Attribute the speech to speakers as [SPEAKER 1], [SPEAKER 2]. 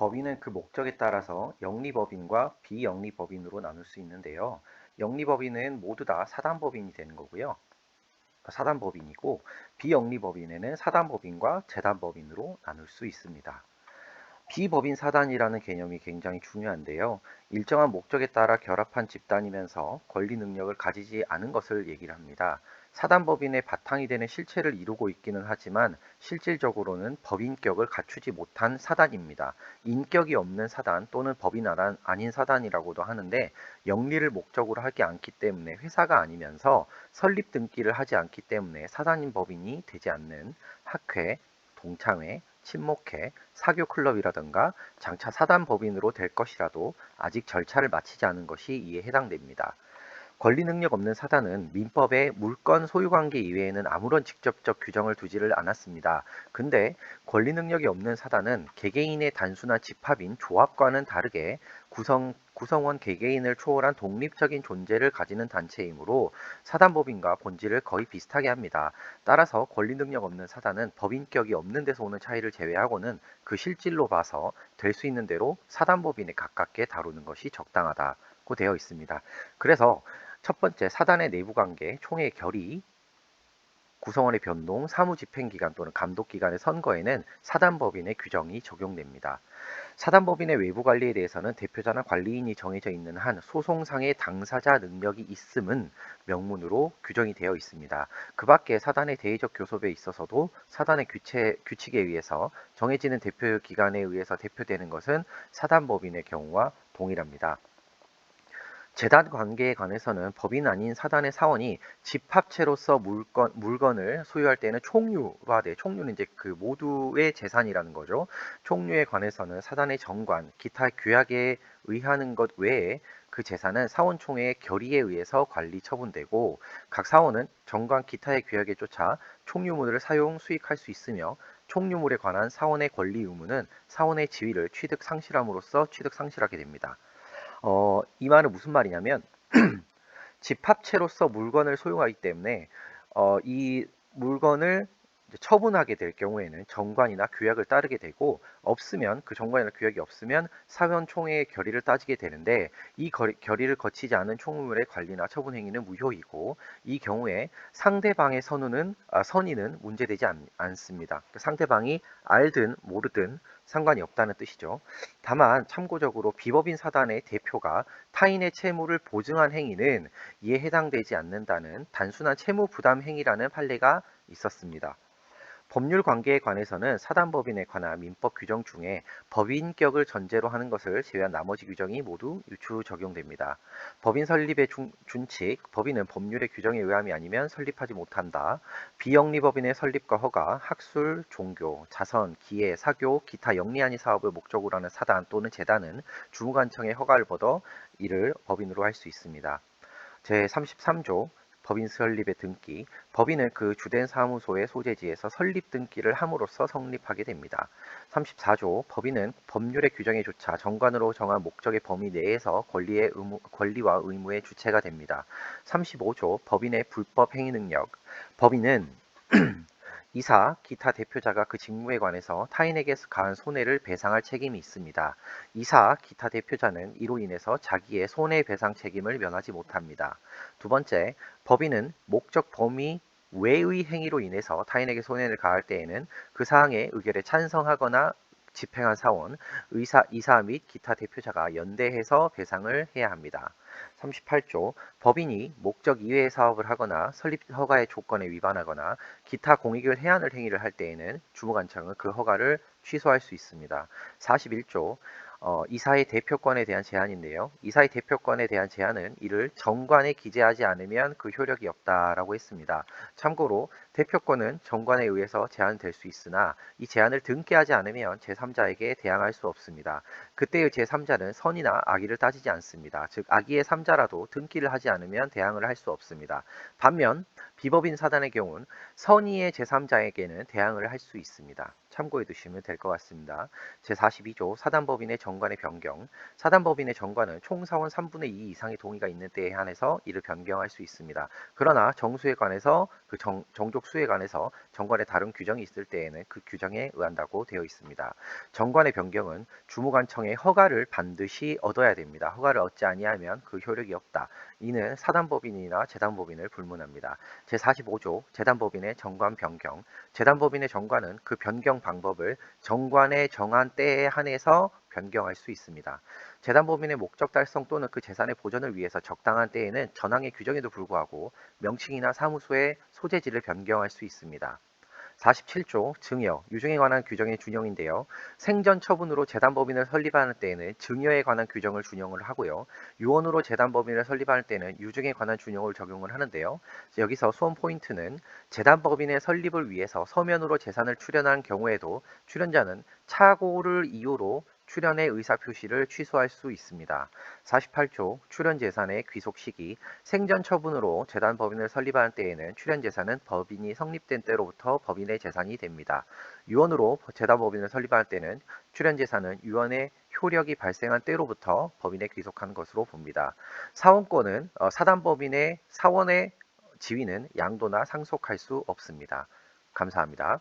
[SPEAKER 1] 법인은 그 목적에 따라서 영리법인과 비영리법인으로 나눌 수 있는데요. 영리법인은 모두 다 사단법인이 되는 거고요. 사단법인이고 비영리법인에는 사단법인과 재단법인으로 나눌 수 있습니다. 비법인 사단이라는 개념이 굉장히 중요한데요. 일정한 목적에 따라 결합한 집단이면서 권리 능력을 가지지 않은 것을 얘기를 합니다. 사단법인의 바탕이 되는 실체를 이루고 있기는 하지만 실질적으로는 법인격을 갖추지 못한 사단입니다. 인격이 없는 사단 또는 법인 아닌 사단이라고도 하는데 영리를 목적으로 하지 않기 때문에 회사가 아니면서 설립 등기를 하지 않기 때문에 사단인 법인이 되지 않는 학회, 동창회, 친목회, 사교클럽이라든가 장차 사단법인으로 될 것이라도 아직 절차를 마치지 않은 것이 이에 해당됩니다. 권리 능력 없는 사단은 민법의 물권 소유관계 이외에는 아무런 직접적 규정을 두지를 않았습니다. 근데 권리 능력이 없는 사단은 개개인의 단순한 집합인 조합과는 다르게 구성원 개개인을 초월한 독립적인 존재를 가지는 단체이므로 사단법인과 본질을 거의 비슷하게 합니다. 따라서 권리 능력 없는 사단은 법인격이 없는 데서 오는 차이를 제외하고는 그 실질로 봐서 될 수 있는 대로 사단법인에 가깝게 다루는 것이 적당하다고 되어 있습니다. 그래서 첫 번째, 사단의 내부 관계, 총회 결의, 구성원의 변동, 사무집행기간 또는 감독기관의 선거에는 사단법인의 규정이 적용됩니다. 사단법인의 외부 관리에 대해서는 대표자나 관리인이 정해져 있는 한 소송상의 당사자 능력이 있음은 명문으로 규정이 되어 있습니다. 그 밖에 사단의 대의적 교섭에 있어서도 사단의 규칙에 의해서 정해지는 대표 기관에 의해서 대표되는 것은 사단법인의 경우와 동일합니다. 재단 관계에 관해서는 법인 아닌 사단의 사원이 집합체로서 물건을 소유할 때는 총유화돼, 총유는 이제 그 모두의 재산이라는 거죠. 총유에 관해서는 사단의 정관, 기타 규약에 의하는 것 외에 그 재산은 사원총회의 결의에 의해서 관리 처분되고 각 사원은 정관 기타의 규약에 쫓아 총유물을 사용, 수익할 수 있으며 총유물에 관한 사원의 권리 의무는 사원의 지위를 취득 상실함으로써 취득 상실하게 됩니다. 이 말은 무슨 말이냐면 집합체로서 물건을 소유하기 때문에 이 물건을 처분하게 될 경우에는 정관이나 규약을 따르게 되고 없으면 그 정관이나 규약이 없으면 사원총회의 결의를 따지게 되는데 이 결의를 거치지 않은 총무물의 관리나 처분 행위는 무효이고 이 경우에 상대방의 선의는 문제되지 않습니다. 상대방이 알든 모르든 상관이 없다는 뜻이죠. 다만 참고적으로 비법인 사단의 대표가 타인의 채무를 보증한 행위는 이에 해당되지 않는다는 단순한 채무 부담 행위라는 판례가 있었습니다. 법률 관계에 관해서는 사단법인에 관한 민법 규정 중에 법인격을 전제로 하는 것을 제외한 나머지 규정이 모두 유추 적용됩니다. 법인 설립의 준칙, 법인은 법률의 규정에 의함이 아니면 설립하지 못한다. 비영리법인의 설립과 허가, 학술, 종교, 자선, 기회, 사교, 기타 영리 아닌 사업을 목적으로 하는 사단 또는 재단은 주무관청의 허가를 받아 이를 법인으로 할 수 있습니다. 제33조 법인 설립의 등기, 법인은 그 주된 사무소의 소재지에서 설립 등기를 함으로써 성립하게 됩니다. 34조 법인은 법률의 규정에 조차 정관으로 정한 목적의 범위 내에서 권리와 의무의 주체가 됩니다. 35조 법인의 불법 행위 능력, 법인은 이사, 기타 대표자가 그 직무에 관해서 타인에게 가한 손해를 배상할 책임이 있습니다. 이사, 기타 대표자는 이로 인해서 자기의 손해배상 책임을 면하지 못합니다. 두 번째, 법인은 목적 범위 외의 행위로 인해서 타인에게 손해를 가할 때에는 그 사항의 의결에 찬성하거나 집행한 사원, 이사 및 기타 대표자가 연대해서 배상을 해야 합니다. 38조 법인이 목적 이외의 사업을 하거나 설립 허가의 조건에 위반하거나 기타 공익을 해하는 행위를 할 때에는 주무관청은 그 허가를 취소할 수 있습니다. 41조 이사의 대표권에 대한 제한인데요. 이사의 대표권에 대한 제한은 이를 정관에 기재하지 않으면 그 효력이 없다라고 했습니다. 참고로 대표권은 정관에 의해서 제한될 수 있으나 이 제한을 등기하지 않으면 제3자에게 대항할 수 없습니다. 그때의 제3자는 선이나 악의를 따지지 않습니다. 즉 악의의 3자라도 등기를 하지 않으면 대항을 할 수 없습니다. 반면 비법인 사단의 경우는 선의의 제3자에게는 대항을 할 수 있습니다. 참고해 두시면 될 것 같습니다. 제42조 사단법인의 정관의 변경. 사단법인의 정관은 총 사원 3분의 2 이상의 동의가 있는 때에 한해서 이를 변경할 수 있습니다. 그러나 정수에 관해서 정족 수에 관해서 정관에 다른 규정이 있을 때에는 그 규정에 의한다고 되어 있습니다. 정관의 변경은 주무관청의 허가를 반드시 얻어야 됩니다. 허가를 얻지 아니하면 그 효력이 없다. 이는 사단법인이나 재단법인을 불문합니다. 제45조 재단법인의 정관 변경. 재단법인의 정관은 그 변경 방법을 정관의 정한 때에 한해서 변경할 수 있습니다. 재단법인의 목적 달성 또는 그 재산의 보전을 위해서 적당한 때에는 전항의 규정에도 불구하고 명칭이나 사무소의 소재지를 변경할 수 있습니다. 47조 증여, 유증에 관한 규정의 준용인데요. 생전 처분으로 재단법인을 설립하는 때에는 증여에 관한 규정을 준용을 하고요. 유언으로 재단법인을 설립하는 때는 유증에 관한 준용을 적용을 하는데요. 여기서 수험 포인트는 재단법인의 설립을 위해서 서면으로 재산을 출연한 경우에도 출연자는 착오를 이유로 출연의 의사표시를 취소할 수 있습니다. 48조 출연재산의 귀속 시기. 생전 처분으로 재단법인을 설립하는 때에는 출연재산은 법인이 성립된 때로부터 법인의 재산이 됩니다. 유언으로 재단법인을 설립할 때는 출연재산은 유언의 효력이 발생한 때로부터 법인에 귀속한 것으로 봅니다. 사원권은 사단법인의 사원의 지위는 양도나 상속할 수 없습니다. 감사합니다.